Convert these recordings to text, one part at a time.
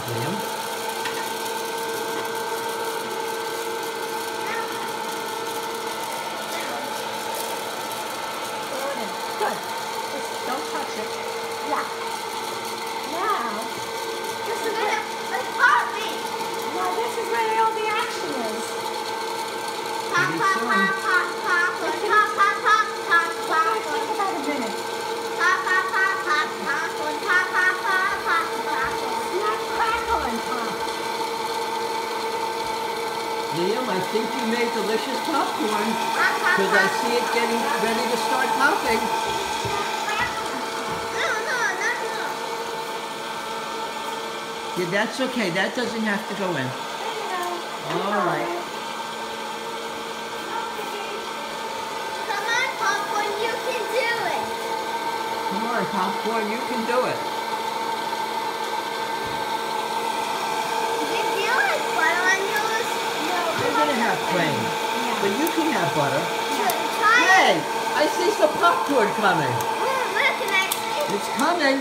Liam. Good. Just don't touch it. Yeah. Now, this is where, now this is where all the action is. Pretty soon. Think about a minute. Not crackle and pop. Liam, I think you made delicious popcorn because I see it getting ready to start popping. Yeah, that's okay. That doesn't have to go in. All right. Come on, Popcorn, you can do it. Come on, popcorn, you can do it. Did you like butter on yours? I'm gonna have plain, but you can have butter. Try Hey, it. I see some popcorn coming. Where can I see? It's coming.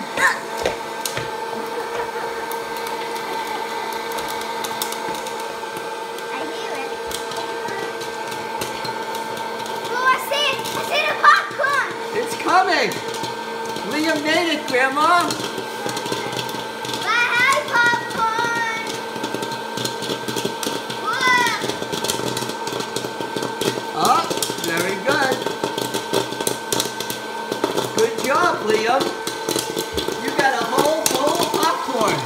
I hear it. Oh, I see it. I see the popcorn. It's coming. Liam made it, Grandma. Bye, popcorn. Whoa. Oh, very good. Good job, Liam. You got a whole bowl of popcorn.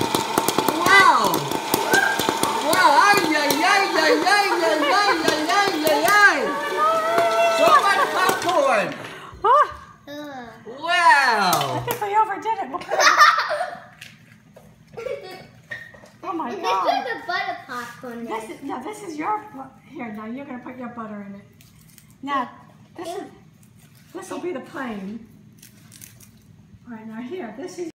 Wow. Wow. Ay, ay, ay, ay, ay, ay, ay, ay, ay, ay. So much popcorn. Oh, I Wow. think we overdid it. Oh my This God. is the butter popcorn. This is your, here, now you're going to put your butter in it. Now, this will be the plain. All right, now here, this is